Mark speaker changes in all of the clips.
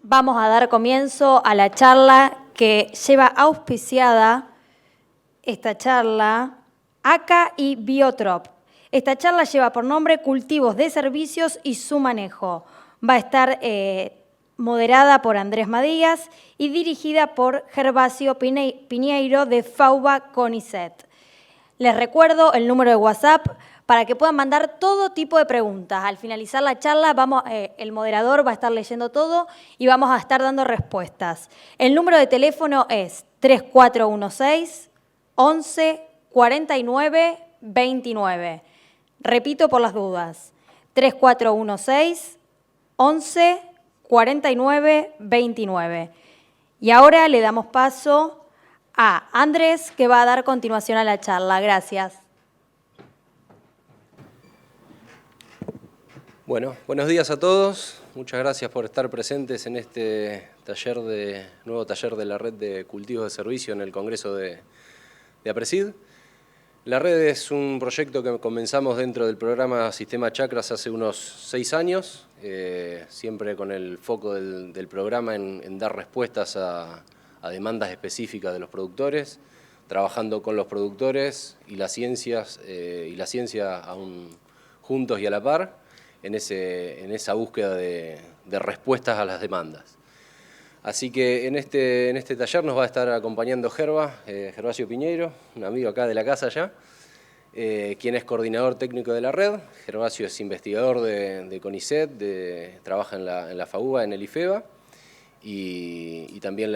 Speaker 1: vamos a dar comienzo a la charla que lleva auspiciada esta charla ACA y Biotrop. Esta charla lleva por nombre Cultivos de Servicios y su manejo. Va a estar moderada por Andrés Madías y dirigida por Gervasio Piñeiro de FAUBA CONICET. Les recuerdo el número de WhatsApp para que puedan mandar todo tipo de preguntas. Al finalizar la charla, el moderador va a estar leyendo todo y vamos a estar dando respuestas. El número de teléfono es 3416 11 49 29. Repito por las dudas, 3416 11 49 29. Y ahora le damos paso a Andrés, que va a dar continuación a la charla. Gracias.
Speaker 2: Bueno, buenos días a todos. Muchas gracias por estar presentes en este nuevo taller de la Red de Cultivos de Servicio en el Congreso de APRESID. La red es un proyecto que comenzamos dentro del programa Sistema Chacras hace unos 6 años, siempre con el foco del programa en dar respuestas a demandas específicas de los productores, trabajando con los productores y la ciencia aún juntos y a la par, en esa búsqueda de respuestas a las demandas. Así que en este taller nos va a estar acompañando Gervasio Piñeiro, un amigo acá de la casa ya, quien es coordinador técnico de la red. Gervasio es investigador de CONICET, trabaja en la FAUBA, en el IFEBA, y también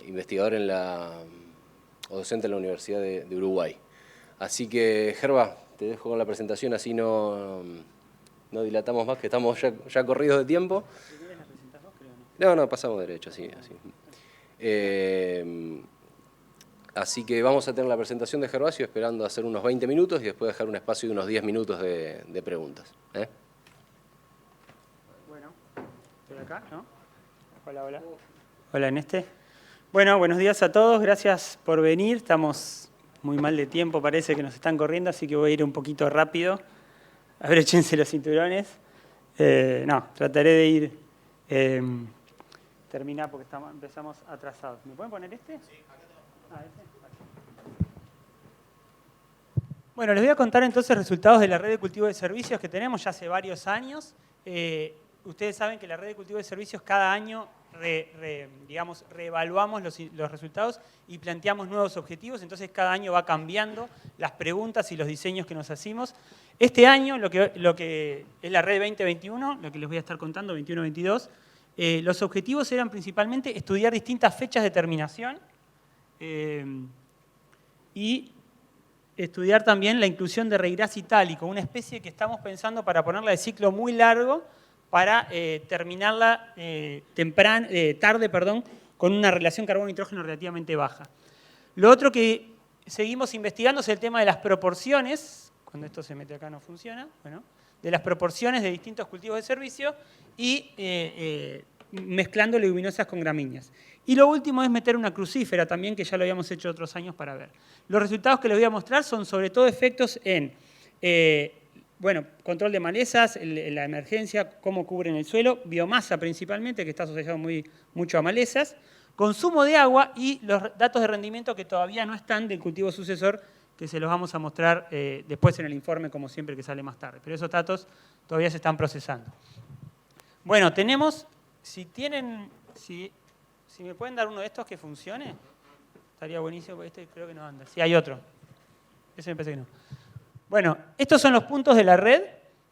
Speaker 2: investigador o docente en la Universidad de Uruguay. Así que, Gerva, te dejo con la presentación, así no dilatamos más, que estamos ya corridos de tiempo. No, pasamos derecho, así. Así que vamos a tener la presentación de Gervasio, esperando hacer unos 20 minutos y después dejar un espacio de unos 10 minutos de preguntas.
Speaker 3: Bueno, estoy acá, ¿no? Hola. Hola, en este. Bueno, buenos días a todos, gracias por venir. Estamos muy mal de tiempo, parece que nos están corriendo, así que voy a ir un poquito rápido. Abróchense los cinturones. Trataré de ir... terminar porque empezamos atrasados. ¿Me pueden poner este? Sí, acá ¿este? Bueno, les voy a contar entonces resultados de la red de cultivo de servicios que tenemos ya hace varios años. Ustedes saben que la red de cultivo de servicios cada año reevaluamos los resultados y planteamos nuevos objetivos, entonces cada año va cambiando las preguntas y los diseños que nos hacemos. Este año, lo que es la red 2021, lo que les voy a estar contando, 21-22, los objetivos eran principalmente estudiar distintas fechas de terminación y estudiar también la inclusión de Reirás itálico, una especie que estamos pensando para ponerla de ciclo muy largo para terminarla tarde, con una relación carbono-nitrógeno relativamente baja. Lo otro que seguimos investigando es el tema de las proporciones, cuando esto se mete acá no funciona, de las proporciones de distintos cultivos de servicio y mezclando leguminosas con gramíneas. Y lo último es meter una crucífera también, que ya lo habíamos hecho otros años para ver. Los resultados que les voy a mostrar son sobre todo efectos en control de malezas, la emergencia, cómo cubren el suelo, biomasa principalmente, que está asociado mucho a malezas, consumo de agua y los datos de rendimiento que todavía no están del cultivo sucesor, que se los vamos a mostrar después en el informe, como siempre, que sale más tarde. Pero esos datos todavía se están procesando. Bueno, tenemos, si me pueden dar uno de estos que funcione, estaría buenísimo, porque este creo que no anda. Sí, hay otro. Ese me parece que no. Bueno, estos son los puntos de la red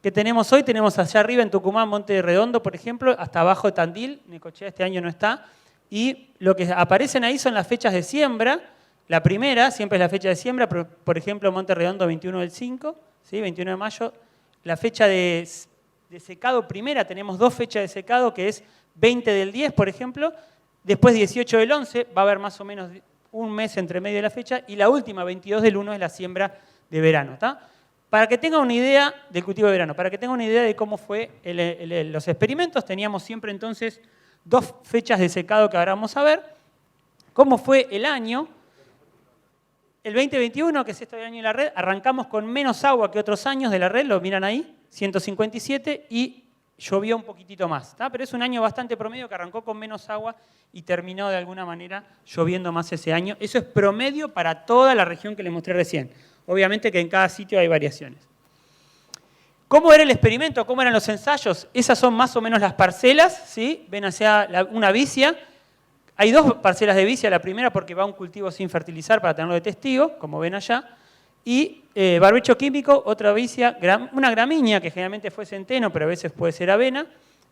Speaker 3: que tenemos hoy. Tenemos allá arriba en Tucumán, Monte Redondo, por ejemplo, hasta abajo de Tandil. Necochea este año no está. Y lo que aparecen ahí son las fechas de siembra. La primera siempre es la fecha de siembra, por ejemplo, Monte Redondo 21 del 5, ¿sí? 21 de mayo. La fecha de secado primera, tenemos 2 fechas de secado, que es 20 del 10, por ejemplo. Después 18 del 11, va a haber más o menos un mes entre medio de la fecha. Y la última, 22 del 1, es la siembra de verano. ¿Tá? Para que tengan una idea del cultivo de verano, para que tengan una idea de cómo fue los experimentos, teníamos siempre entonces 2 fechas de secado que ahora vamos a ver. ¿Cómo fue el año? El 2021, que es este año de la red, arrancamos con menos agua que otros años de la red, lo miran ahí, 157, y llovió un poquitito más, ¿tá? Pero es un año bastante promedio que arrancó con menos agua y terminó de alguna manera lloviendo más ese año. Eso es promedio para toda la región que les mostré recién. Obviamente que en cada sitio hay variaciones. ¿Cómo era el experimento? ¿Cómo eran los ensayos? Esas son más o menos las parcelas, ¿sí? Ven hacia una vicia. Hay dos parcelas de vicia. La primera porque va un cultivo sin fertilizar para tenerlo de testigo, como ven allá. Y barbecho químico, otra vicia, una gramínea, que generalmente fue centeno, pero a veces puede ser avena,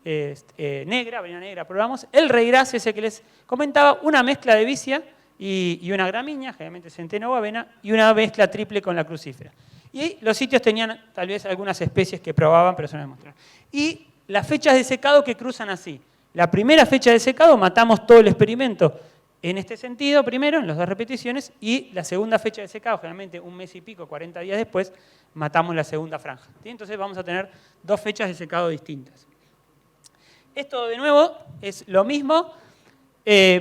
Speaker 3: avena negra, probamos. El reigras, ese que les comentaba, una mezcla de vicia y una gramínea, generalmente centeno o avena, y una mezcla triple con la crucífera. Y los sitios tenían tal vez algunas especies que probaban, pero eso no demostraron. Y las fechas de secado que cruzan así. La primera fecha de secado matamos todo el experimento en este sentido, primero, en las dos repeticiones, y la segunda fecha de secado, generalmente un mes y pico, 40 días después, matamos la segunda franja. ¿Sí? Entonces vamos a tener dos fechas de secado distintas. Esto, de nuevo, es lo mismo.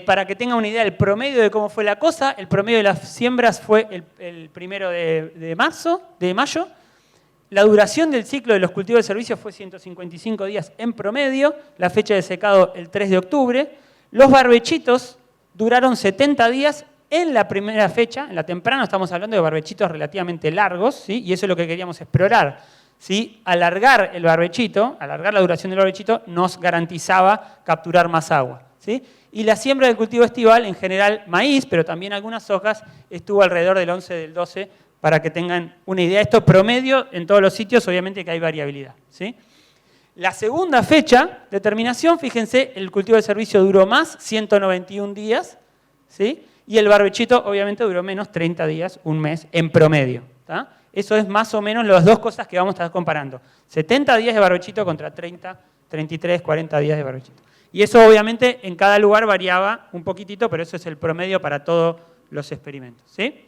Speaker 3: Para que tengan una idea del promedio de cómo fue la cosa, el promedio de las siembras fue el 1 de mayo. La duración del ciclo de los cultivos de servicio fue 155 días en promedio. La fecha de secado el 3 de octubre. Los barbechitos duraron 70 días en la primera fecha, en la temprana. Estamos hablando de barbechitos relativamente largos, ¿sí? Y eso es lo que queríamos explorar. ¿Sí? Alargar el barbechito, alargar la duración del barbechito, nos garantizaba capturar más agua. ¿Sí? Y la siembra del cultivo estival, en general maíz, pero también algunas sojas, estuvo alrededor del 11 del 12, para que tengan una idea. Esto promedio en todos los sitios, obviamente que hay variabilidad. ¿Sí? La segunda fecha de terminación, fíjense, el cultivo de servicio duró más, 191 días, ¿sí? Y el barbechito obviamente duró menos, 30 días, un mes, en promedio. ¿Tá? Eso es más o menos las dos cosas que vamos a estar comparando. 70 días de barbechito contra 30, 33, 40 días de barbechito. Y eso obviamente en cada lugar variaba un poquitito, pero eso es el promedio para todos los experimentos. ¿Sí?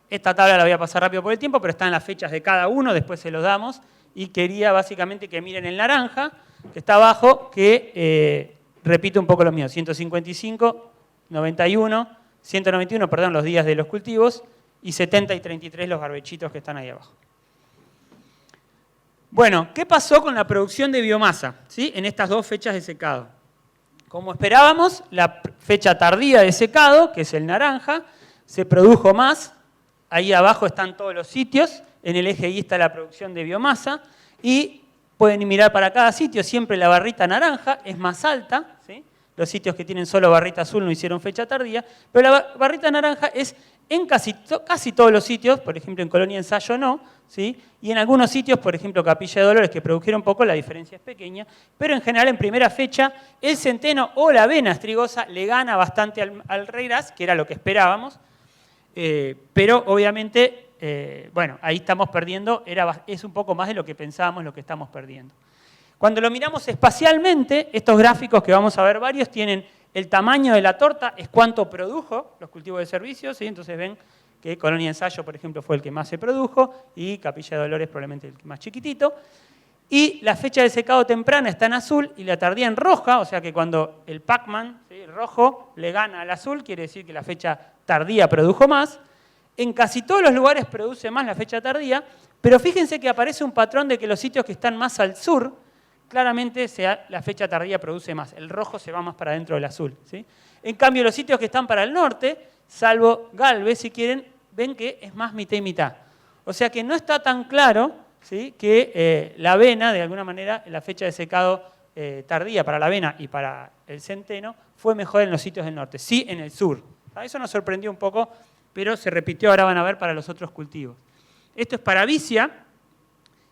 Speaker 3: Esta tabla la voy a pasar rápido por el tiempo, pero están las fechas de cada uno, después se los damos. Y quería básicamente que miren el naranja, que está abajo, que repite un poco lo mío. 155, 91, 191, perdón, los días de los cultivos, y 70 y 33 los barbechitos que están ahí abajo. Bueno, ¿qué pasó con la producción de biomasa? ¿Sí? En estas dos fechas de secado. Como esperábamos, la fecha tardía de secado, que es el naranja, se produjo más. Ahí abajo están todos los sitios. En el eje Y está la producción de biomasa. Y pueden mirar para cada sitio. Siempre la barrita naranja es más alta. ¿Sí? Los sitios que tienen solo barrita azul no hicieron fecha tardía. Pero la barrita naranja es en casi todos los sitios, por ejemplo en Colonia Ensayo no, ¿sí? Y en algunos sitios, por ejemplo Capilla de Dolores, que produjeron poco, la diferencia es pequeña, pero en general en primera fecha el centeno o la avena estrigosa le gana bastante al reigras, que era lo que esperábamos, pero obviamente, bueno, ahí estamos perdiendo, es un poco más de lo que pensábamos lo que estamos perdiendo. Cuando lo miramos espacialmente, estos gráficos que vamos a ver varios tienen el tamaño de la torta, es cuánto produjo los cultivos de servicio, ¿sí? Entonces ven que Colonia Ensayo, por ejemplo, fue el que más se produjo y Capilla de Dolores probablemente el más chiquitito. Y la fecha de secado temprana está en azul y la tardía en roja, o sea que cuando el Pac-Man, ¿sí? El rojo, le gana al azul, quiere decir que la fecha tardía produjo más. En casi todos los lugares produce más la fecha tardía, pero fíjense que aparece un patrón de que los sitios que están más al sur, claramente la fecha tardía produce más. El rojo se va más para adentro del azul. ¿Sí? En cambio, los sitios que están para el norte, salvo Galvez, si quieren, ven que es más mitad y mitad. O sea que no está tan claro, ¿sí? Que la avena, de alguna manera, la fecha de secado tardía para la avena y para el centeno, fue mejor en los sitios del norte. Sí, en el sur. Eso nos sorprendió un poco, pero se repitió, ahora van a ver, para los otros cultivos. Esto es para vicia.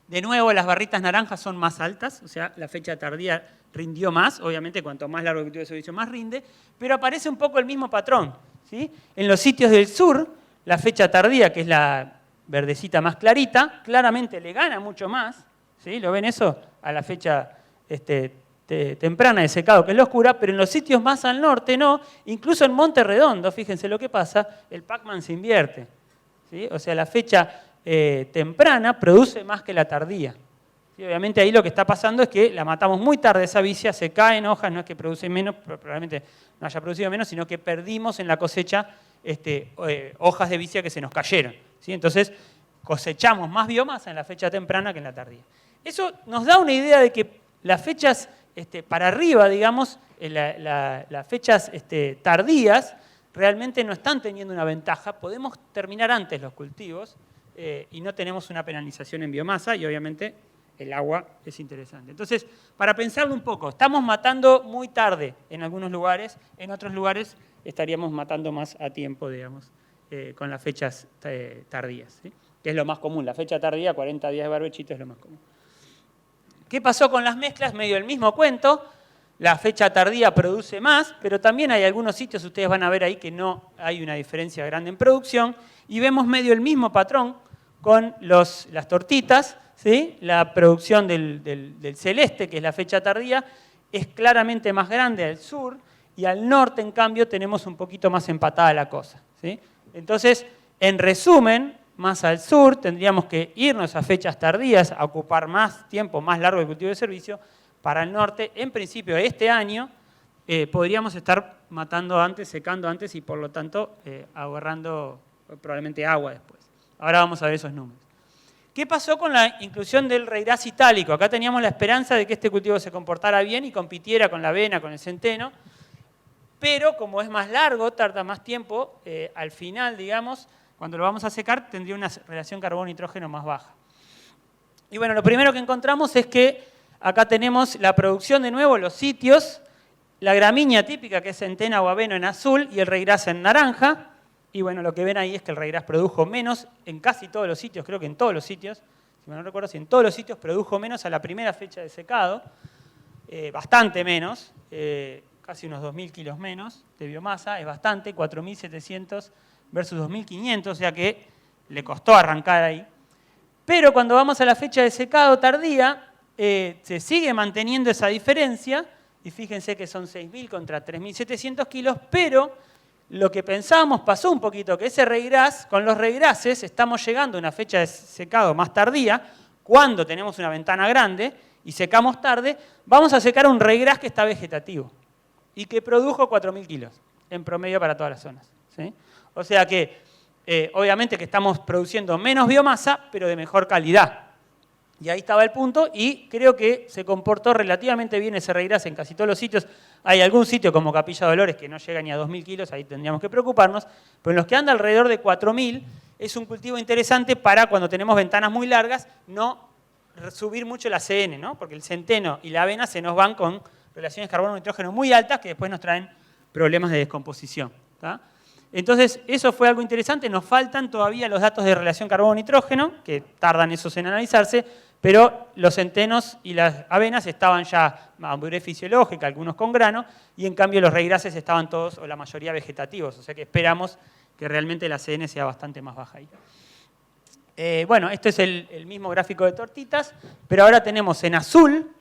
Speaker 3: De nuevo, las barritas naranjas son más altas, o sea, la fecha tardía rindió más, obviamente cuanto más largo el cultivo de servicio más rinde, pero aparece un poco el mismo patrón. ¿Sí? En los sitios del sur, la fecha tardía, que es la verdecita más clarita, claramente le gana mucho más, ¿sí? ¿Lo ven eso? A la fecha temprana de secado, que es la oscura, pero en los sitios más al norte no, incluso en Monte Redondo, fíjense lo que pasa, el Pac-Man se invierte. ¿Sí? O sea, la fecha temprana produce más que la tardía. ¿Sí? Obviamente ahí lo que está pasando es que la matamos muy tarde esa vicia, se caen hojas, no es que produce menos, probablemente no haya producido menos, sino que perdimos en la cosecha hojas de vicia que se nos cayeron. ¿Sí? Entonces cosechamos más biomasa en la fecha temprana que en la tardía. Eso nos da una idea de que las fechas para arriba, digamos, las fechas tardías, realmente no están teniendo una ventaja. Podemos terminar antes los cultivos y no tenemos una penalización en biomasa y obviamente el agua es interesante. Entonces, para pensarlo un poco, estamos matando muy tarde en algunos lugares, en otros lugares estaríamos matando más a tiempo, digamos, con las fechas tardías, ¿sí? Que es lo más común. La fecha tardía, 40 días de barbechito, es lo más común. ¿Qué pasó con las mezclas? Medio el mismo cuento. La fecha tardía produce más, pero también hay algunos sitios, ustedes van a ver ahí que no hay una diferencia grande en producción, y vemos medio el mismo patrón con las tortitas, ¿sí? La producción del celeste, que es la fecha tardía, es claramente más grande al sur, y al norte, en cambio, tenemos un poquito más empatada la cosa, ¿sí? Entonces, en resumen, más al sur tendríamos que irnos a fechas tardías, a ocupar más tiempo, más largo el cultivo de servicio. Para el norte, en principio, este año, podríamos estar matando antes, secando antes y, por lo tanto, ahorrando probablemente agua después. Ahora vamos a ver esos números. ¿Qué pasó con la inclusión del reirás itálico? Acá teníamos la esperanza de que este cultivo se comportara bien y compitiera con la avena, con el centeno, pero como es más largo, tarda más tiempo, al final, digamos, cuando lo vamos a secar, tendría una relación carbono-nitrógeno más baja. Y bueno, lo primero que encontramos es que acá tenemos la producción de nuevo, los sitios, la gramínea típica, que es centena o aveno en azul, y el reirás en naranja. Y bueno, lo que ven ahí es que el reirás produjo menos en casi todos los sitios, creo que en todos los sitios, si me no recuerdo, si en todos los sitios produjo menos a la primera fecha de secado, bastante menos, casi unos 2.000 kilos menos de biomasa, es bastante, 4.700 versus 2.500, o sea que le costó arrancar ahí. Pero cuando vamos a la fecha de secado tardía, se sigue manteniendo esa diferencia, y fíjense que son 6.000 contra 3.700 kilos, pero lo que pensábamos pasó un poquito, que ese reirás, con los reirases estamos llegando a una fecha de secado más tardía, cuando tenemos una ventana grande y secamos tarde, vamos a secar un reirás que está vegetativo y que produjo 4.000 kilos en promedio para todas las zonas, ¿sí? O sea que, obviamente que estamos produciendo menos biomasa, pero de mejor calidad. Y ahí estaba el punto, y creo que se comportó relativamente bien ese reirás en casi todos los sitios. Hay algún sitio como Capilla Dolores que no llega ni a 2.000 kilos, ahí tendríamos que preocuparnos, pero en los que anda alrededor de 4.000 es un cultivo interesante para cuando tenemos ventanas muy largas, no subir mucho el ACN, ¿no? Porque el centeno y la avena se nos van con relaciones carbono-nitrógeno muy altas que después nos traen problemas de descomposición, ¿tá? Entonces, eso fue algo interesante. Nos faltan todavía los datos de relación carbono-nitrógeno, que tardan esos en analizarse, pero los centenos y las avenas estaban ya a madurez fisiológica, algunos con grano, y en cambio los reirases estaban todos, o la mayoría, vegetativos. O sea que esperamos que realmente la ACN sea bastante más baja ahí. Bueno, este es el mismo gráfico de tortitas, pero ahora tenemos en azul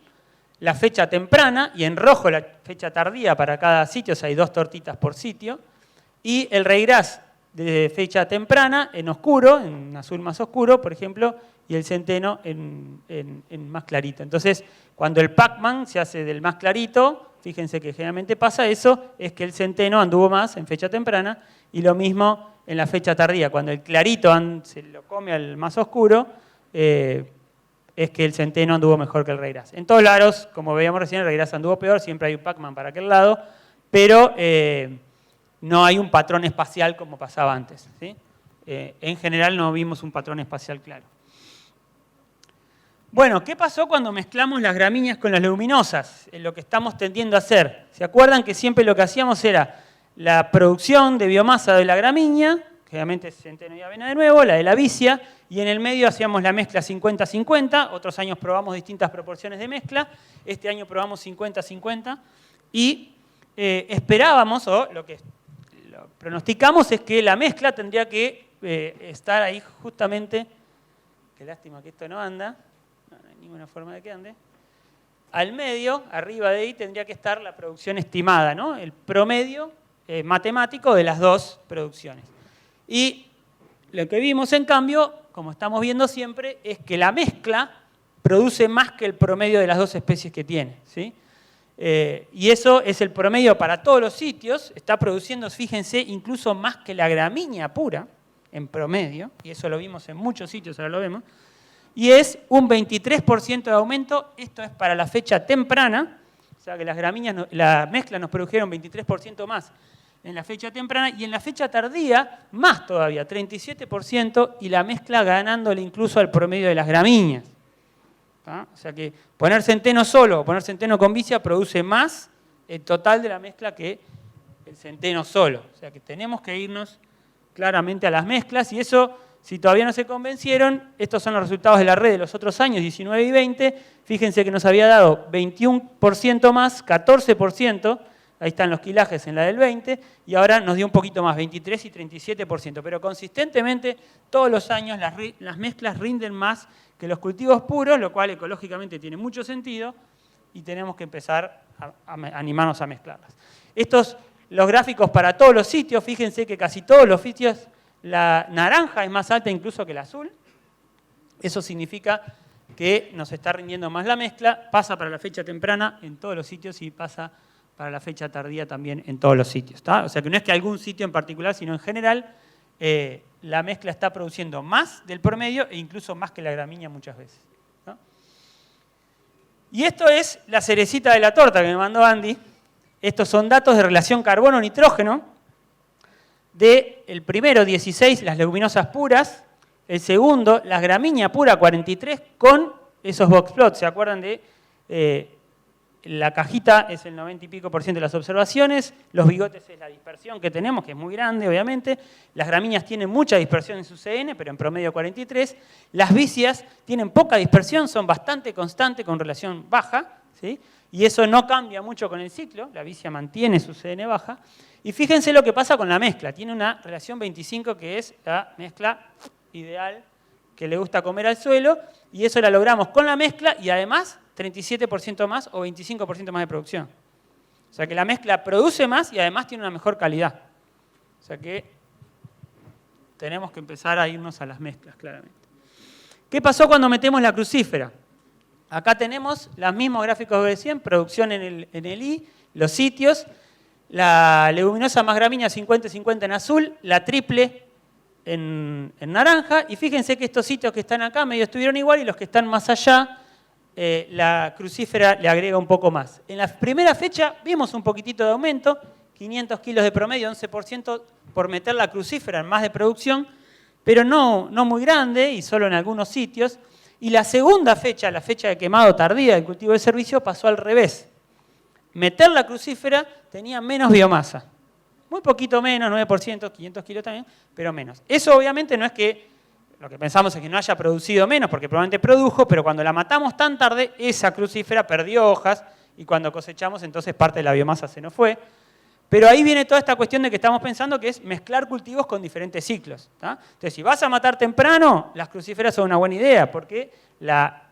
Speaker 3: la fecha temprana y en rojo la fecha tardía para cada sitio, o sea, hay 2 tortitas por sitio. Y el reirás de fecha temprana en oscuro, en azul más oscuro, por ejemplo, y el centeno en más clarito. Entonces, cuando el Pac-Man se hace del más clarito, fíjense que generalmente pasa eso, es que el centeno anduvo más en fecha temprana, y lo mismo en la fecha tardía. Cuando el clarito se lo come al más oscuro, es que el centeno anduvo mejor que el reirás. En todos lados, como veíamos recién, el reirás anduvo peor, siempre hay un Pac-Man para aquel lado, pero no hay un patrón espacial como pasaba antes, ¿sí? En general no vimos un patrón espacial claro. Bueno, ¿qué pasó cuando mezclamos las gramíneas con las leguminosas? Lo que estamos tendiendo a hacer. ¿Se acuerdan que siempre lo que hacíamos era la producción de biomasa de la gramínea, generalmente centeno y avena de nuevo, la de la vicia, y en el medio hacíamos la mezcla 50-50, otros años probamos distintas proporciones de mezcla, este año probamos 50-50, y esperábamos, o lo que pronosticamos es que la mezcla tendría que estar ahí justamente, qué lástima que esto no anda, no hay ninguna forma de que ande, al medio, arriba de ahí, tendría que estar la producción estimada, ¿no? El promedio matemático de las 2 producciones. Y lo que vimos, en cambio, como estamos viendo siempre, es que la mezcla produce más que el promedio de las 2 especies que tiene, ¿sí? Y eso es el promedio para todos los sitios, está produciendo, fíjense, incluso más que la gramínea pura, en promedio, y eso lo vimos en muchos sitios, ahora lo vemos, y es un 23% de aumento. Esto es para la fecha temprana, o sea que las gramíneas, la mezcla nos produjeron 23% más en la fecha temprana, y en la fecha tardía, más todavía, 37%, y la mezcla ganándole incluso al promedio de las gramíneas. ¿Ah? O sea que poner centeno solo o poner centeno con vicia produce más el total de la mezcla que el centeno solo. O sea que tenemos que irnos claramente a las mezclas, y eso, si todavía no se convencieron, estos son los resultados de la red de los otros años, 19 y 20. Fíjense que nos había dado 21% más, 14%, ahí están los quilajes en la del 20, y ahora nos dio un poquito más, 23 y 37%. Pero consistentemente, todos los años las mezclas rinden más que los cultivos puros, lo cual ecológicamente tiene mucho sentido, y tenemos que empezar a animarnos a mezclarlas. Los gráficos para todos los sitios, fíjense que casi todos los sitios la naranja es más alta incluso que el azul. Eso significa que nos está rindiendo más la mezcla, pasa para la fecha temprana en todos los sitios y pasa para la fecha tardía también en todos los sitios. ¿Tá? O sea que no es que algún sitio en particular, sino en general, la mezcla está produciendo más del promedio e incluso más que la gramínea muchas veces. ¿No? Y esto es la cerecita de la torta que me mandó Andy. Estos son datos de relación carbono-nitrógeno. El primero, 16, las leguminosas puras. El segundo, las gramíneas pura, 43, con esos box plots. ¿Se acuerdan de la cajita? Es el 90 y pico % de las observaciones. Los bigotes es la dispersión que tenemos, que es muy grande, obviamente. Las gramíneas tienen mucha dispersión en su CN, pero en promedio 43. Las vicias tienen poca dispersión, son bastante constantes con relación baja, ¿sí? Y eso no cambia mucho con el ciclo. La vicia mantiene su CN baja. Y fíjense lo que pasa con la mezcla. Tiene una relación 25, que es la mezcla ideal que le gusta comer al suelo, y eso la logramos con la mezcla y además 37% más o 25% más de producción. O sea que la mezcla produce más y además tiene una mejor calidad. O sea que tenemos que empezar a irnos a las mezclas, claramente. ¿Qué pasó cuando metemos la crucífera? Acá tenemos los mismos gráficos de recién, producción en el I, los sitios, la leguminosa más gramínea 50-50 en azul, la triple en naranja, y fíjense que estos sitios que están acá medio estuvieron igual, y los que están más allá, la crucífera le agrega un poco más. En la primera fecha vimos un poquitito de aumento, 500 kilos de promedio, 11% por meter la crucífera en más de producción, pero no muy grande y solo en algunos sitios. Y la segunda fecha, la fecha de quemado tardía del cultivo de servicio, pasó al revés. Meter la crucífera tenía menos biomasa. Muy poquito menos, 9%, 500 kilos también, pero menos. Eso obviamente no es que, lo que pensamos es que no haya producido menos, porque probablemente produjo, pero cuando la matamos tan tarde, esa crucífera perdió hojas, y cuando cosechamos, entonces parte de la biomasa se nos fue. Pero ahí viene toda esta cuestión de que estamos pensando, que es mezclar cultivos con diferentes ciclos. ¿Tá? Entonces, si vas a matar temprano, las crucíferas son una buena idea, porque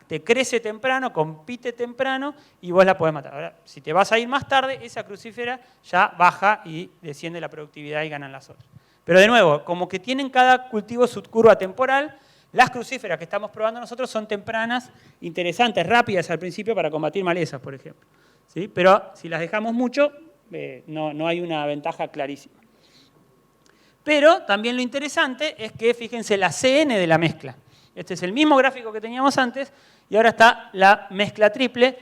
Speaker 3: te crece temprano, compite temprano, y vos la podés matar. Ahora, si te vas a ir más tarde, esa crucífera ya baja y desciende la productividad y ganan las otras. Pero de nuevo, como que tienen cada cultivo su curva temporal, las crucíferas que estamos probando nosotros son tempranas, interesantes, rápidas al principio para combatir malezas, por ejemplo. ¿Sí? Pero si las dejamos mucho, no hay una ventaja clarísima. Pero también lo interesante es que, fíjense, la CN de la mezcla. Este es el mismo gráfico que teníamos antes, y ahora está la mezcla triple,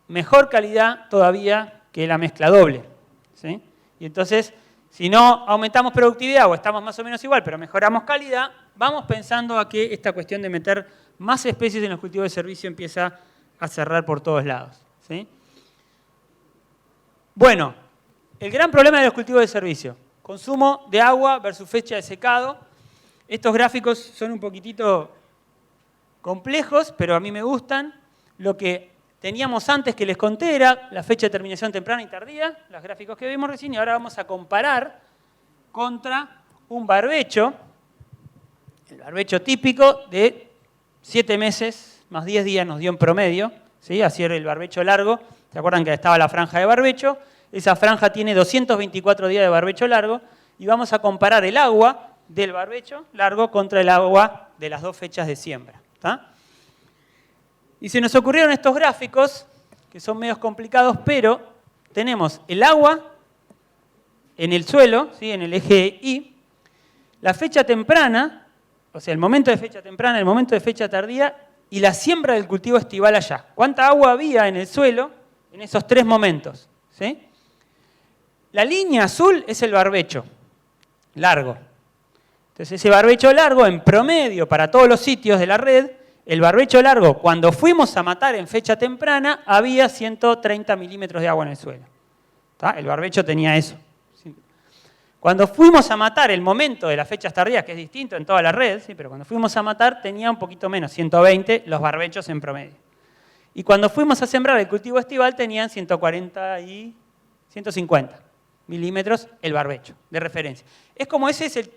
Speaker 3: mejor calidad todavía que la mezcla doble. ¿Sí? Y entonces, si no aumentamos productividad o estamos más o menos igual, pero mejoramos calidad, vamos pensando a que esta cuestión de meter más especies en los cultivos de servicio empieza a cerrar por todos lados. ¿Sí? Bueno, el gran problema de los cultivos de servicio, consumo de agua versus fecha de secado. Estos gráficos son un poquitito complejos, pero a mí me gustan. Lo que teníamos antes que les conté era la fecha de terminación temprana y tardía, los gráficos que vimos recién, y ahora vamos a comparar contra un barbecho, el barbecho típico de 7 meses más 10 días nos dio en promedio, ¿sí? Así era el barbecho largo. ¿Se acuerdan que estaba la franja de barbecho? Esa franja tiene 224 días de barbecho largo, y vamos a comparar el agua del barbecho largo contra el agua de las dos fechas de siembra. ¿Tá? Y se nos ocurrieron estos gráficos, que son medios complicados, pero tenemos el agua en el suelo, ¿sí? En el eje Y, la fecha temprana o sea, el momento de fecha temprana, el momento de fecha tardía y la siembra del cultivo estival allá. ¿Cuánta agua había en el suelo en esos 3 momentos? ¿Sí? La línea azul es el barbecho, largo. Entonces ese barbecho largo, en promedio, para todos los sitios de la red, el barbecho largo, cuando fuimos a matar en fecha temprana, había 130 milímetros de agua en el suelo. ¿Tá? El barbecho tenía eso. Cuando fuimos a matar, el momento de las fechas tardías, que es distinto en toda la red, ¿sí? Pero cuando fuimos a matar tenía un poquito menos, 120 los barbechos en promedio. Y cuando fuimos a sembrar el cultivo estival tenían 140 y 150 milímetros el barbecho de referencia. Es como ese es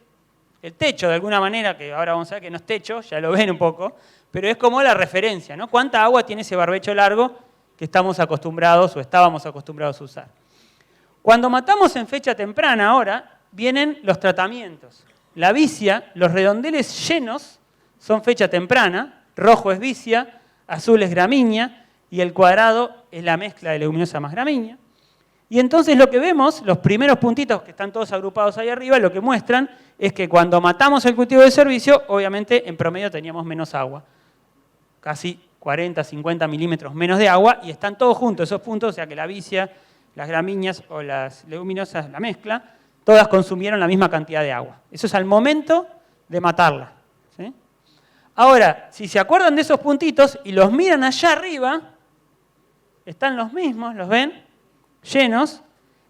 Speaker 3: el techo, de alguna manera, que ahora vamos a ver que no es techo, ya lo ven un poco, pero es como la referencia, ¿no? ¿Cuánta agua tiene ese barbecho largo que estamos acostumbrados o estábamos acostumbrados a usar? Cuando matamos en fecha temprana ahora, vienen los tratamientos. La vicia, los redondeles llenos son fecha temprana, rojo es vicia, azul es gramínea y el cuadrado es la mezcla de leguminosa más gramínea. Y entonces lo que vemos, los primeros puntitos que están todos agrupados ahí arriba, lo que muestran es que cuando matamos el cultivo de servicio, obviamente en promedio teníamos menos agua. Casi 40, 50 milímetros menos de agua y están todos juntos esos puntos, o sea que la vicia, las gramíneas o las leguminosas, la mezcla, todas consumieron la misma cantidad de agua. Eso es al momento de matarla. ¿Sí? Ahora, si se acuerdan de esos puntitos y los miran allá arriba, están los mismos, ¿los ven? Llenos.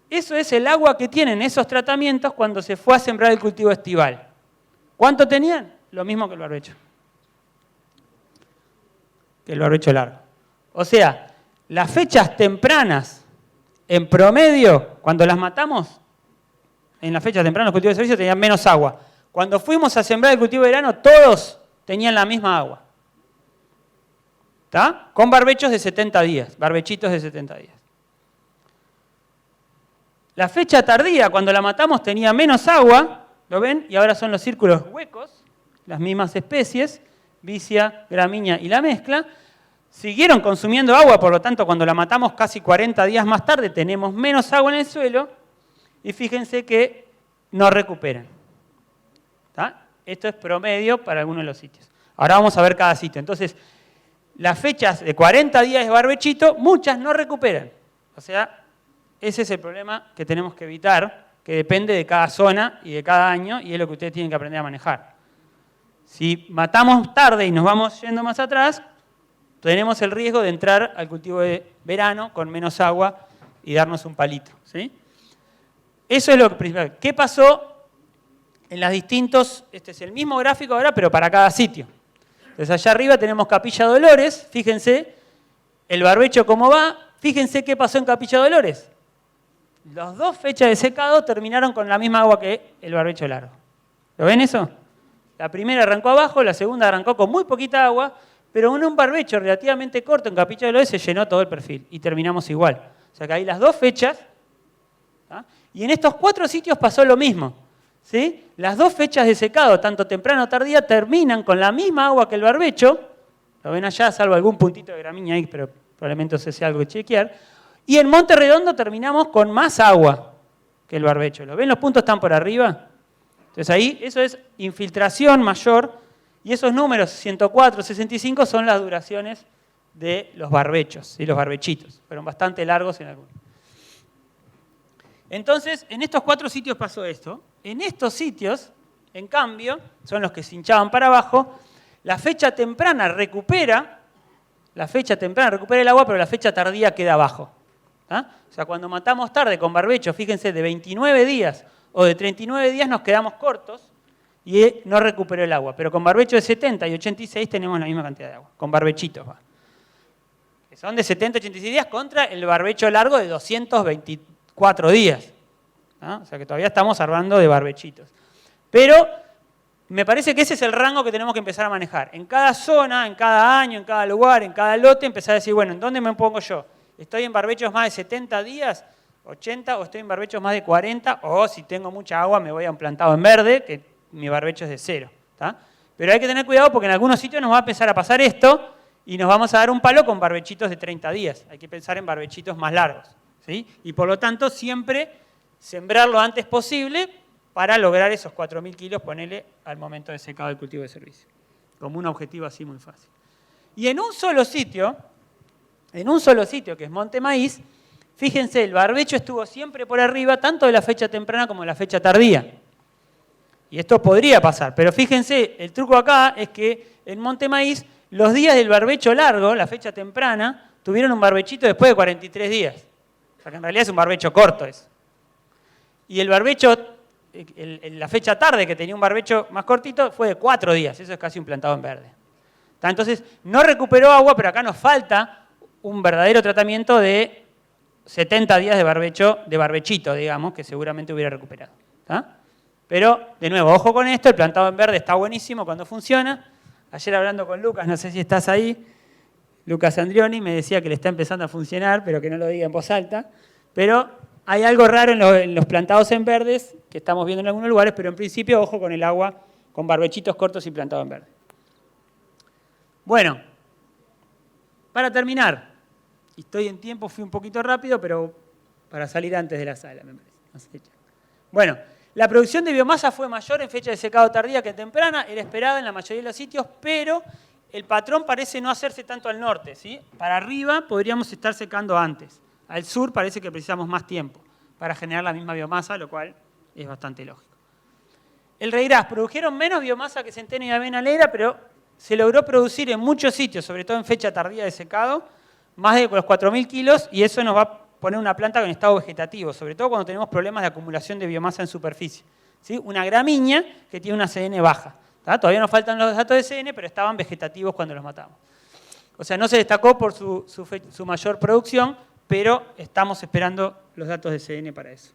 Speaker 3: Eso es el agua que tienen esos tratamientos cuando se fue a sembrar el cultivo estival. ¿Cuánto tenían? Lo mismo que el barbecho. Que el barbecho largo. O sea, las fechas tempranas, en promedio, cuando las matamos, en las fechas tempranas los cultivos de servicio tenían menos agua. Cuando fuimos a sembrar el cultivo de verano, todos tenían la misma agua. ¿Está? Con barbechos de 70 días, barbechitos de 70 días. La fecha tardía, cuando la matamos, tenía menos agua, ¿lo ven? Y ahora son los círculos huecos, las mismas especies, vicia, gramínea y la mezcla. Siguieron consumiendo agua, por lo tanto, cuando la matamos casi 40 días más tarde, tenemos menos agua en el suelo y fíjense que no recuperan. ¿Está? Esto es promedio para algunos de los sitios. Ahora vamos a ver cada sitio. Entonces, las fechas de 40 días de barbechito, muchas no recuperan. O sea, ese es el problema que tenemos que evitar, que depende de cada zona y de cada año, y es lo que ustedes tienen que aprender a manejar. Si matamos tarde y nos vamos yendo más atrás, tenemos el riesgo de entrar al cultivo de verano con menos agua y darnos un palito. ¿Sí? Eso es lo principal. ¿Qué pasó en las distintos? Este es el mismo gráfico ahora, pero para cada sitio. Entonces allá arriba tenemos Capilla Dolores, fíjense el barbecho cómo va, fíjense qué pasó en Capilla Dolores. Las 2 fechas de secado terminaron con la misma agua que el barbecho largo. ¿Lo ven eso? La primera arrancó abajo, la segunda arrancó con muy poquita agua, pero en un barbecho relativamente corto en Capilla Dolores se llenó todo el perfil y terminamos igual. O sea que hay las 2 fechas, ¿tá? Y en estos 4 sitios pasó lo mismo. ¿Sí? Las 2 fechas de secado, tanto temprana o tardía, terminan con la misma agua que el barbecho. Lo ven allá, salvo algún puntito de gramínea ahí, pero probablemente eso sea algo que chequear. Y en Monte Redondo terminamos con más agua que el barbecho. ¿Lo ven? Los puntos están por arriba. Entonces ahí eso es infiltración mayor y esos números 104, 65 son las duraciones de los barbechos, ¿sí? Los barbechitos. Fueron bastante largos en algunos. Entonces, en estos 4 sitios pasó esto. En estos sitios, en cambio, son los que se hinchaban para abajo, la fecha temprana recupera el agua, pero la fecha tardía queda abajo. ¿Ah? O sea, cuando matamos tarde con barbecho, fíjense, de 29 días o de 39 días nos quedamos cortos y no recuperó el agua. Pero con barbecho de 70 y 86 tenemos la misma cantidad de agua, con barbechitos. ¿Va? Que son de 70 y 86 días contra el barbecho largo de 224 días. ¿Ah? O sea que todavía estamos hablando de barbechitos. Pero me parece que ese es el rango que tenemos que empezar a manejar. En cada zona, en cada año, en cada lugar, en cada lote, empezar a decir, bueno, ¿en dónde me pongo yo? ¿Estoy en barbechos más de 70 días, 80, o estoy en barbechos más de 40? O si tengo mucha agua me voy a un plantado en verde, que mi barbecho es de 0. ¿Tá? Pero hay que tener cuidado porque en algunos sitios nos va a empezar a pasar esto y nos vamos a dar un palo con barbechitos de 30 días. Hay que pensar en barbechitos más largos. ¿Sí? Y por lo tanto siempre sembrar lo antes posible para lograr esos 4.000 kilos, ponele, al momento de secado del cultivo de servicio. Como un objetivo así muy fácil. Y en un solo sitio, que es Monte Maíz, fíjense, el barbecho estuvo siempre por arriba, tanto de la fecha temprana como de la fecha tardía. Y esto podría pasar, pero fíjense, el truco acá es que en Monte Maíz, los días del barbecho largo, la fecha temprana, tuvieron un barbechito después de 43 días. O sea que en realidad es un barbecho corto eso. Y el barbecho, la fecha tarde, que tenía un barbecho más cortito, fue de 4 días. Eso es casi un plantado en verde. Entonces, no recuperó agua, pero acá nos falta un verdadero tratamiento de 70 días de barbecho, de barbechito, digamos, que seguramente hubiera recuperado. ¿Está? Pero, de nuevo, ojo con esto, el plantado en verde está buenísimo cuando funciona. Ayer hablando con Lucas, no sé si estás ahí, Lucas Andrioni me decía que le está empezando a funcionar, pero que no lo diga en voz alta. Pero hay algo raro en los plantados en verdes, que estamos viendo en algunos lugares, pero en principio, ojo con el agua, con barbechitos cortos y plantado en verde. Bueno, para terminar, y estoy en tiempo, fui un poquito rápido, pero para salir antes de la sala, me parece. No sé. Bueno, la producción de biomasa fue mayor en fecha de secado tardía que temprana, era esperada en la mayoría de los sitios, pero el patrón parece no hacerse tanto al norte, ¿sí? Para arriba podríamos estar secando antes. Al sur parece que precisamos más tiempo para generar la misma biomasa, lo cual es bastante lógico. El reirás, produjeron menos biomasa que centeno y avena negra, pero se logró producir en muchos sitios, sobre todo en fecha tardía de secado, más de los 4.000 kilos, y eso nos va a poner una planta con estado vegetativo, sobre todo cuando tenemos problemas de acumulación de biomasa en superficie. ¿Sí? Una gramínea que tiene una CN baja. ¿Tá? Todavía nos faltan los datos de CN, pero estaban vegetativos cuando los matamos. O sea, no se destacó por su mayor producción, pero estamos esperando los datos de CN para eso.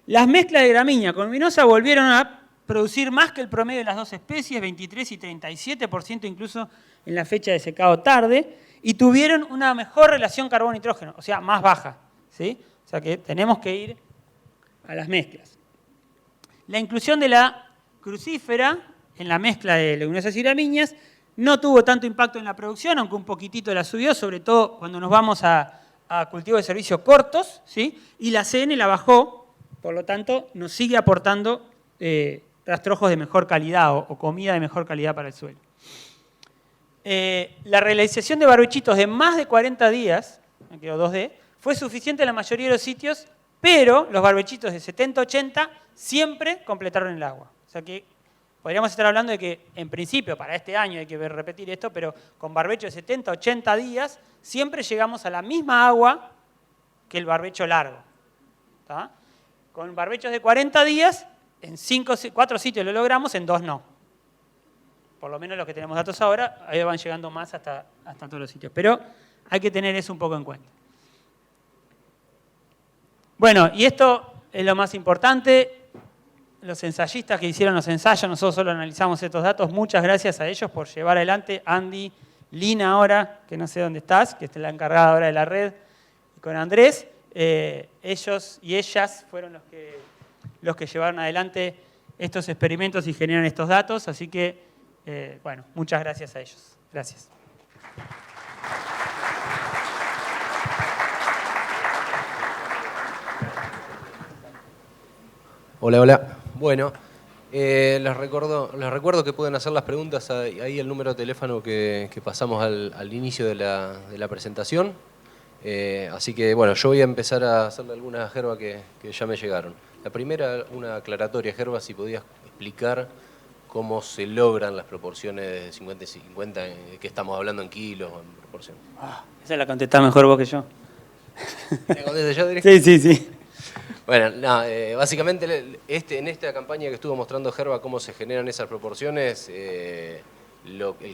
Speaker 3: Las mezclas de gramínea con luminosa volvieron a producir más que el promedio de las dos especies, 23 y 37% incluso en la fecha de secado tarde, y tuvieron una mejor relación carbono-nitrógeno, o sea, más baja. ¿Sí? O sea que tenemos que ir a las mezclas. La inclusión de la crucífera en la mezcla de leguminosas y gramíneas no tuvo tanto impacto en la producción, aunque un poquitito la subió, sobre todo cuando nos vamos a cultivos de servicio cortos, ¿sí? Y la CN la bajó, por lo tanto, nos sigue aportando rastrojos de mejor calidad o comida de mejor calidad para el suelo. La realización de barbechitos de más de 40 días, me quedo 2D, fue suficiente en la mayoría de los sitios, pero los barbechitos de 70-80 siempre completaron el agua. O sea que podríamos estar hablando de que, en principio, para este año hay que repetir esto, pero con barbecho de 70-80 días siempre llegamos a la misma agua que el barbecho largo. ¿Tá? Con barbechos de 40 días, en 4 sitios lo logramos, en 2 no. Por lo menos los que tenemos datos ahora, ahí van llegando más hasta todos los sitios. Pero hay que tener eso un poco en cuenta. Bueno, y esto es lo más importante. Los ensayistas que hicieron los ensayos, nosotros solo analizamos estos datos. Muchas gracias a ellos por llevar adelante. Andy, Lina ahora, que no sé dónde estás, que es la encargada ahora de la red, y con Andrés. Ellos y ellas fueron los que llevaron adelante estos experimentos y generan estos datos. Así que, bueno, muchas gracias a ellos. Gracias.
Speaker 2: Hola, hola. Bueno, les recuerdo que pueden hacer las preguntas ahí el número de teléfono que pasamos al inicio de la presentación. Así que, bueno, yo voy a empezar a hacerle algunas, Gerba, que ya me llegaron. La primera, una aclaratoria, Gerba, si podías explicar cómo se logran las proporciones de 50 y 50, que estamos hablando en kilos o en proporción.
Speaker 3: Esa la contestás mejor vos que yo.
Speaker 2: ¿Me contesté yo directo?
Speaker 3: Sí.
Speaker 2: Bueno, no, básicamente en esta campaña que estuvo mostrando Gerba cómo se generan esas proporciones, el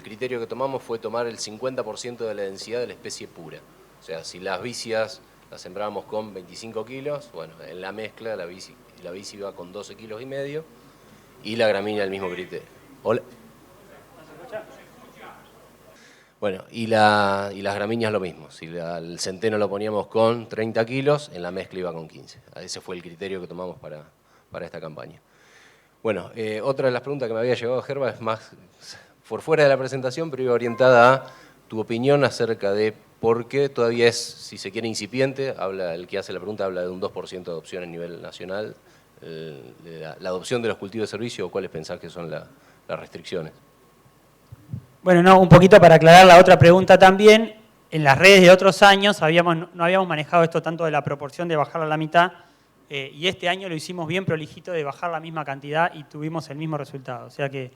Speaker 2: criterio que tomamos fue tomar el 50% de la densidad de la especie pura. O sea, si las vicias las sembrábamos con 25 kilos, bueno, en la mezcla la bici iba con 12 kilos y medio y la gramínea el mismo criterio. Hola. Bueno, y las gramíneas lo mismo. Si el centeno lo poníamos con 30 kilos, en la mezcla iba con 15. Ese fue el criterio que tomamos para esta campaña. Bueno, otra de las preguntas que me había llegado, Gerba, es más por fuera de la presentación, pero iba orientada a tu opinión acerca de por qué todavía es, si se quiere, incipiente. El que hace la pregunta habla de un 2% de adopción a nivel nacional la adopción de los cultivos de servicio o cuáles pensás que son las restricciones?
Speaker 3: Bueno, no, un poquito para aclarar la otra pregunta también. En las redes de otros años no habíamos manejado esto tanto de la proporción de bajarla a la mitad, y este año lo hicimos bien prolijito de bajar la misma cantidad y tuvimos el mismo resultado. O sea que,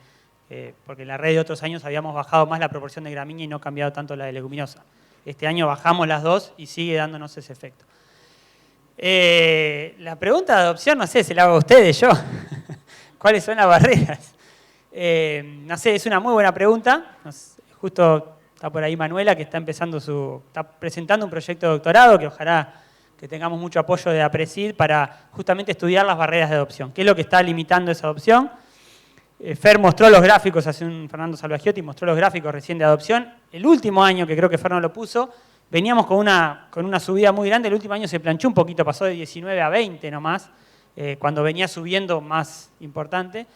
Speaker 3: porque en la red de otros años habíamos bajado más la proporción de gramínea y no cambiado tanto la de leguminosa. Este año bajamos las dos y sigue dándonos ese efecto. La pregunta de adopción, no sé, se la hago a ustedes, yo. ¿Cuáles son las barreras? No sé, es una muy buena pregunta. Justo está por ahí Manuela, que está presentando un proyecto de doctorado, que ojalá que tengamos mucho apoyo de APRESID para justamente estudiar las barreras de adopción. ¿Qué es lo que está limitando esa adopción? Fer mostró los gráficos, Fernando Salvagiotti mostró los gráficos recién de adopción. El último año, que creo que Fer no lo puso, veníamos con una subida muy grande. El último año se planchó un poquito, pasó de 19 a 20 nomás, cuando venía subiendo más importante.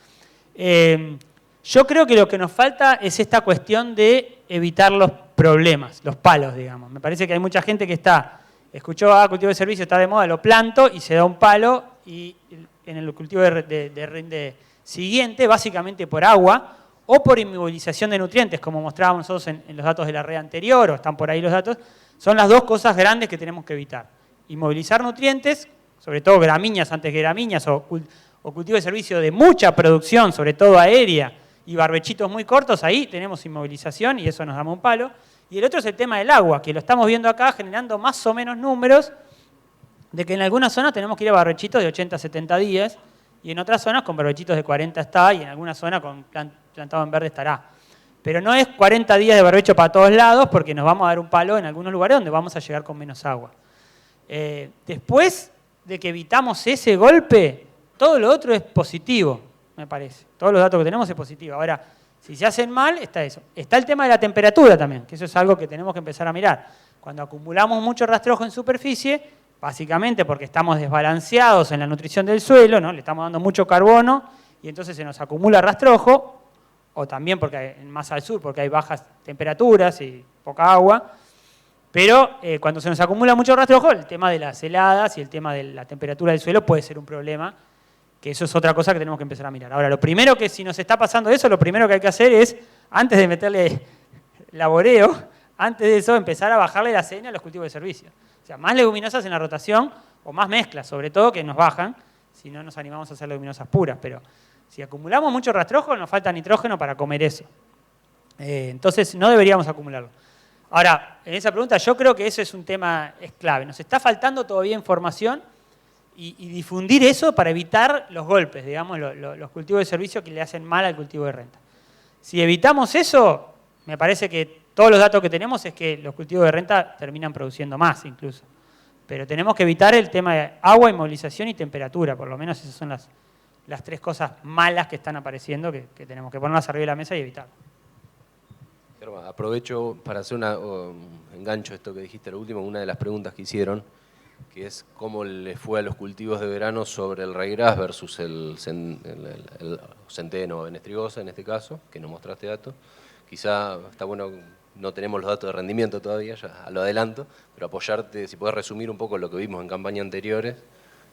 Speaker 3: Yo creo que lo que nos falta es esta cuestión de evitar los problemas, los palos, digamos. Me parece que hay mucha gente que escuchó, cultivo de servicio está de moda, lo planto y se da un palo, y en el cultivo de siguiente, básicamente por agua o por inmovilización de nutrientes, como mostrábamos nosotros en los datos de la red anterior, o están por ahí los datos, son las dos cosas grandes que tenemos que evitar. Inmovilizar nutrientes, sobre todo gramíneas antes que gramíneas, o cultivo de servicio de mucha producción, sobre todo aérea, y barbechitos muy cortos, ahí tenemos inmovilización y eso nos da un palo. Y el otro es el tema del agua, que lo estamos viendo acá generando más o menos números de que en algunas zonas tenemos que ir a barbechitos de 80 a 70 días, y en otras zonas con barbechitos de 40 está, y en alguna zona con plantado en verde estará. Pero no es 40 días de barbecho para todos lados, porque nos vamos a dar un palo en algunos lugares donde vamos a llegar con menos agua. Después de que evitamos ese golpe, todo lo otro es positivo, me parece. Todos los datos que tenemos es positivo. Ahora, si se hacen mal, está eso. Está el tema de la temperatura también, que eso es algo que tenemos que empezar a mirar. Cuando acumulamos mucho rastrojo en superficie, básicamente porque estamos desbalanceados en la nutrición del suelo, ¿no? Le estamos dando mucho carbono y entonces se nos acumula rastrojo, o también porque más al sur, porque hay bajas temperaturas y poca agua. Pero cuando se nos acumula mucho rastrojo, el tema de las heladas y el tema de la temperatura del suelo puede ser un problema, que eso es otra cosa que tenemos que empezar a mirar. Ahora, lo primero que, si nos está pasando eso, lo primero que hay que hacer es, antes de meterle laboreo, antes de eso, empezar a bajarle la seña a los cultivos de servicio. O sea, más leguminosas en la rotación, o más mezclas, sobre todo, que nos bajan, si no nos animamos a hacer leguminosas puras. Pero si acumulamos mucho rastrojo, nos falta nitrógeno para comer eso. Entonces, no deberíamos acumularlo. Ahora, en esa pregunta, yo creo que eso es un tema, es clave. Nos está faltando todavía información y difundir eso para evitar los golpes, digamos, los cultivos de servicio que le hacen mal al cultivo de renta. Si evitamos eso, me parece que todos los datos que tenemos es que los cultivos de renta terminan produciendo más incluso. Pero tenemos que evitar el tema de agua, inmovilización y temperatura, por lo menos esas son las tres cosas malas que están apareciendo que tenemos que ponerlas arriba de la mesa y evitar.
Speaker 2: Aprovecho para hacer engancho esto que dijiste lo último, una de las preguntas que hicieron, que es cómo le fue a los cultivos de verano sobre el ryegrass versus el centeno o benestrigosa en este caso, que no mostraste datos. Quizá está bueno, no tenemos los datos de rendimiento todavía, ya lo adelanto, pero apoyarte, si podés resumir un poco lo que vimos en campañas anteriores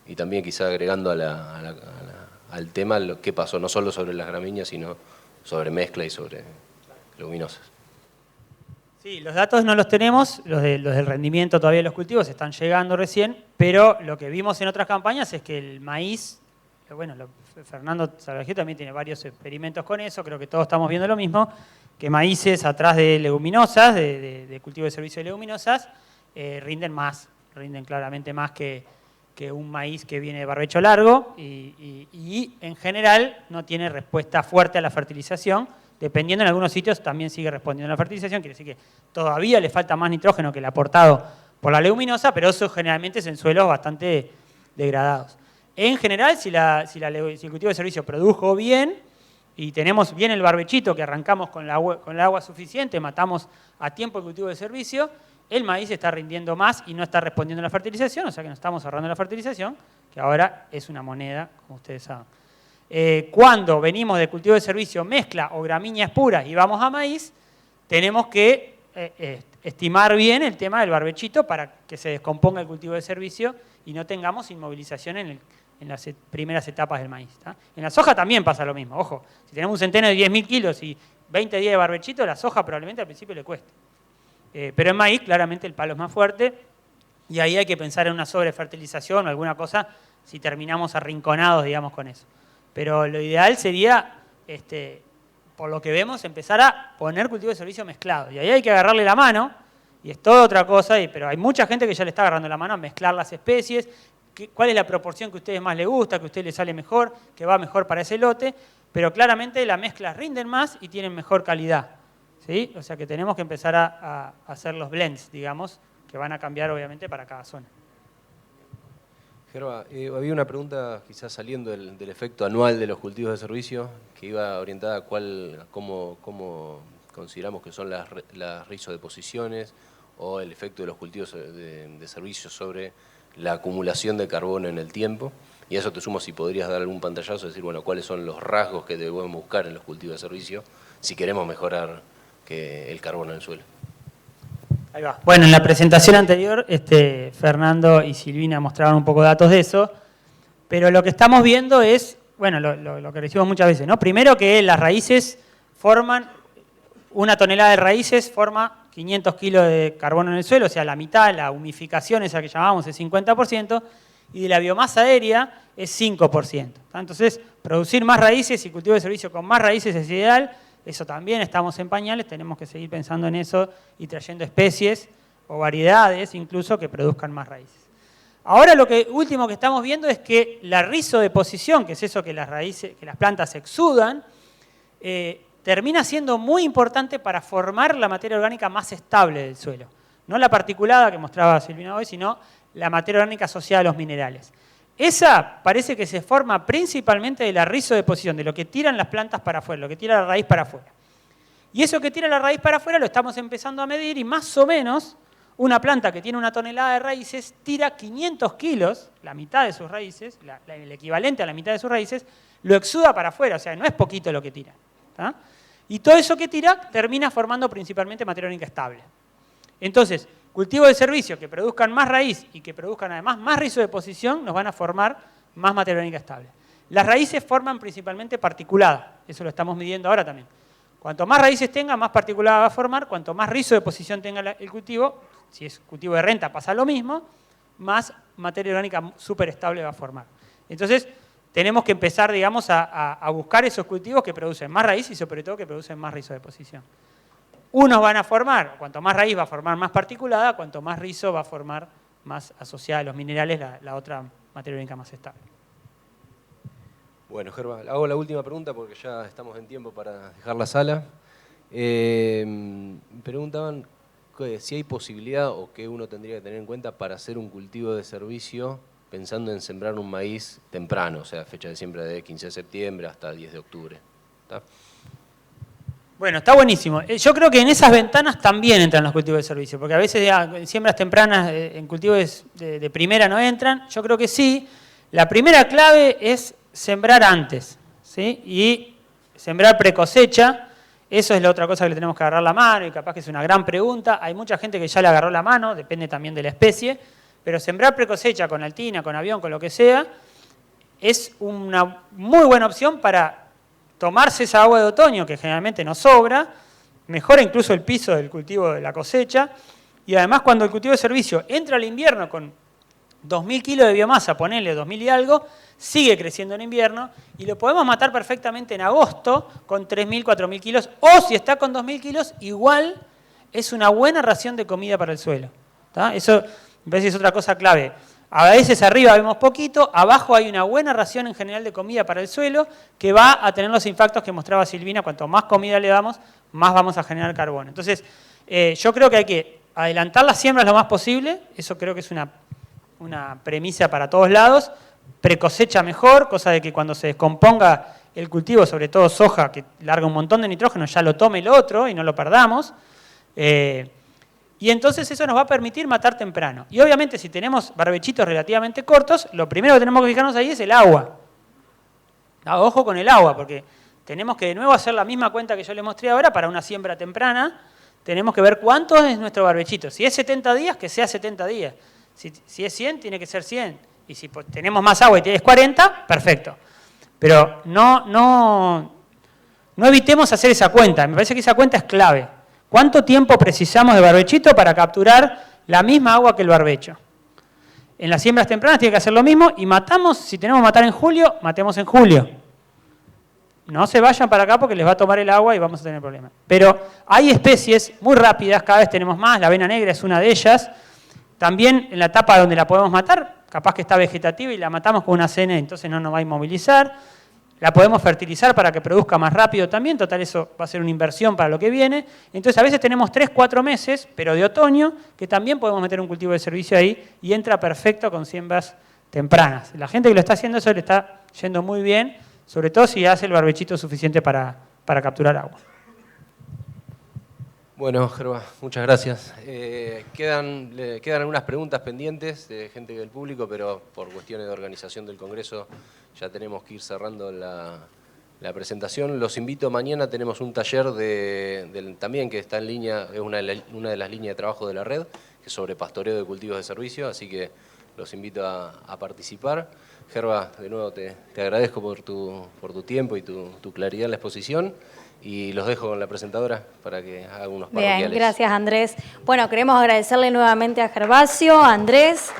Speaker 2: y también quizá agregando al tema lo que pasó, no solo sobre las gramíneas, sino sobre mezcla y sobre leguminosas.
Speaker 3: Sí, los datos no los tenemos, los del rendimiento todavía de los cultivos están llegando recién, pero lo que vimos en otras campañas es que el maíz, bueno, Fernando Salvagiotti también tiene varios experimentos con eso, creo que todos estamos viendo lo mismo, que maíces atrás de leguminosas, de cultivo de servicio de leguminosas, rinden claramente más que un maíz que viene de barbecho largo y en general no tiene respuesta fuerte a la fertilización. Dependiendo, en algunos sitios también sigue respondiendo a la fertilización, quiere decir que todavía le falta más nitrógeno que el aportado por la leguminosa, pero eso generalmente es en suelos bastante degradados. En general, si el cultivo de servicio produjo bien y tenemos bien el barbechito, que arrancamos con el agua suficiente, matamos a tiempo el cultivo de servicio, el maíz está rindiendo más y no está respondiendo a la fertilización, o sea que nos estamos ahorrando la fertilización, que ahora es una moneda, como ustedes saben. Cuando venimos de cultivo de servicio mezcla o gramíneas puras y vamos a maíz, tenemos que estimar bien el tema del barbechito para que se descomponga el cultivo de servicio y no tengamos inmovilización en las primeras etapas del maíz. ¿Tá? En la soja también pasa lo mismo. Ojo, si tenemos un centeno de 10.000 kilos y 20 días de barbechito, la soja probablemente al principio le cueste. Pero en maíz, claramente, el palo es más fuerte y ahí hay que pensar en una sobrefertilización o alguna cosa si terminamos arrinconados, digamos, con eso. Pero lo ideal sería, por lo que vemos, empezar a poner cultivo de servicio mezclado. Y ahí hay que agarrarle la mano, y es toda otra cosa, pero hay mucha gente que ya le está agarrando la mano a mezclar las especies, cuál es la proporción que a ustedes más les gusta, que a ustedes les sale mejor, que va mejor para ese lote, pero claramente las mezclas rinden más y tienen mejor calidad. ¿Sí? O sea que tenemos que empezar a hacer los blends, digamos, que van a cambiar obviamente para cada zona.
Speaker 2: Gerba, había una pregunta quizás saliendo del efecto anual de los cultivos de servicio, que iba orientada a cómo consideramos que son las rizodeposiciones o el efecto de los cultivos de servicio sobre la acumulación de carbono en el tiempo. Y a eso te sumo si podrías dar algún pantallazo, decir, bueno, cuáles son los rasgos que debemos buscar en los cultivos de servicio si queremos mejorar el carbono en el suelo.
Speaker 3: Ahí va. Bueno, en la presentación anterior, Fernando y Silvina mostraban un poco de datos de eso, pero lo que estamos viendo es, bueno, lo que decimos muchas veces, ¿no? Primero que las raíces forman, una tonelada de raíces forma 500 kilos de carbono en el suelo, o sea, la mitad, la humificación esa que llamamos es 50%, y de la biomasa aérea es 5%. Entonces, producir más raíces y cultivo de servicio con más raíces es ideal. Eso también estamos en pañales, tenemos que seguir pensando en eso y trayendo especies o variedades incluso que produzcan más raíces. Ahora lo último que estamos viendo es que la rizodeposición, que es eso que las plantas exudan, termina siendo muy importante para formar la materia orgánica más estable del suelo. No la particulada que mostraba Silvina hoy, sino la materia orgánica asociada a los minerales. Esa parece que se forma principalmente de la rizodeposición, de lo que tiran las plantas para afuera, lo que tira la raíz para afuera. Y eso que tira la raíz para afuera lo estamos empezando a medir y más o menos una planta que tiene 1 tonelada de raíces tira 500 kilos, la mitad de sus raíces, el equivalente a la mitad de sus raíces, lo exuda para afuera, o sea, no es poquito lo que tira. ¿Tá? Y todo eso que tira termina formando principalmente materia orgánica estable. Entonces, cultivos de servicio que produzcan más raíz y que produzcan además más rizodeposición nos van a formar más materia orgánica estable. Las raíces forman principalmente particulada, eso lo estamos midiendo ahora también. Cuanto más raíces tenga, más particulada va a formar, cuanto más rizodeposición tenga el cultivo, si es cultivo de renta pasa lo mismo, más materia orgánica súper estable va a formar. Entonces, tenemos que empezar, digamos, a buscar esos cultivos que producen más raíz y sobre todo que producen más rizodeposición. Unos van a formar, cuanto más raíz va a formar más particulada, cuanto más rizo va a formar más asociada a los minerales la otra materia orgánica más estable.
Speaker 2: Bueno, Gerba, hago la última pregunta porque ya estamos en tiempo para dejar la sala. Preguntaban si hay posibilidad o qué uno tendría que tener en cuenta para hacer un cultivo de servicio pensando en sembrar un maíz temprano, o sea, fecha de siembra de 15 de septiembre hasta 10 de octubre. ¿Está?
Speaker 3: Bueno, está buenísimo. Yo creo que en esas ventanas también entran los cultivos de servicio, porque a veces en siembras tempranas en cultivos de primera no entran. Yo creo que sí. La primera clave es sembrar antes, ¿sí? Y sembrar precosecha. Eso es la otra cosa que le tenemos que agarrar la mano y capaz que es una gran pregunta. Hay mucha gente que ya le agarró la mano, depende también de la especie, pero sembrar precosecha con altina, con avión, con lo que sea, es una muy buena opción para tomarse esa agua de otoño, que generalmente nos sobra, mejora incluso el piso del cultivo de la cosecha, y además cuando el cultivo de servicio entra al invierno con 2.000 kilos de biomasa, ponele 2.000 y algo, sigue creciendo en invierno, y lo podemos matar perfectamente en agosto con 3.000, 4.000 kilos, o si está con 2.000 kilos, igual es una buena ración de comida para el suelo. ¿Tá? Eso me parece que es otra cosa clave. A veces arriba vemos poquito, abajo hay una buena ración en general de comida para el suelo que va a tener los impactos que mostraba Silvina. Cuanto más comida le damos, más vamos a generar carbono. Entonces, yo creo que hay que adelantar las siembras lo más posible. Eso creo que es una premisa para todos lados. Precosecha mejor, cosa de que cuando se descomponga el cultivo, sobre todo soja, que larga un montón de nitrógeno, ya lo tome el otro y no lo perdamos. Y entonces eso nos va a permitir matar temprano. Y obviamente si tenemos barbechitos relativamente cortos, lo primero que tenemos que fijarnos ahí es el agua. Ojo con el agua, porque tenemos que de nuevo hacer la misma cuenta que yo les mostré ahora para una siembra temprana. Tenemos que ver cuánto es nuestro barbechito. Si es 70 días, que sea 70 días. Si es 100, tiene que ser 100. Y si tenemos más agua y tienes 40, perfecto. Pero no evitemos hacer esa cuenta. Me parece que esa cuenta es clave. ¿Cuánto tiempo precisamos de barbechito para capturar la misma agua que el barbecho? En las siembras tempranas tiene que hacer lo mismo y matamos, si tenemos que matar en julio, matemos en julio. No se vayan para acá porque les va a tomar el agua y vamos a tener problemas. Pero hay especies muy rápidas, cada vez tenemos más, la avena negra es una de ellas. También en la etapa donde la podemos matar, capaz que está vegetativa y la matamos con una CN, entonces no nos va a inmovilizar. La podemos fertilizar para que produzca más rápido también, total eso va a ser una inversión para lo que viene. Entonces a veces tenemos 3, 4 meses, pero de otoño, que también podemos meter un cultivo de servicio ahí y entra perfecto con siembras tempranas. La gente que lo está haciendo eso le está yendo muy bien, sobre todo si hace el barbechito suficiente para capturar agua.
Speaker 2: Bueno, Gerba, muchas gracias. Quedan algunas preguntas pendientes de gente del público, pero por cuestiones de organización del Congreso ya tenemos que ir cerrando la presentación. Los invito, mañana tenemos un taller también que está en línea, es una de las líneas de trabajo de la red, que es sobre pastoreo de cultivos de servicio, así que los invito a participar. Gerba, de nuevo te agradezco por tu tiempo y tu claridad en la exposición. Y los dejo con la presentadora para que haga unos parroquiales.
Speaker 1: Bien, gracias Andrés. Bueno, queremos agradecerle nuevamente a Gervasio, a Andrés.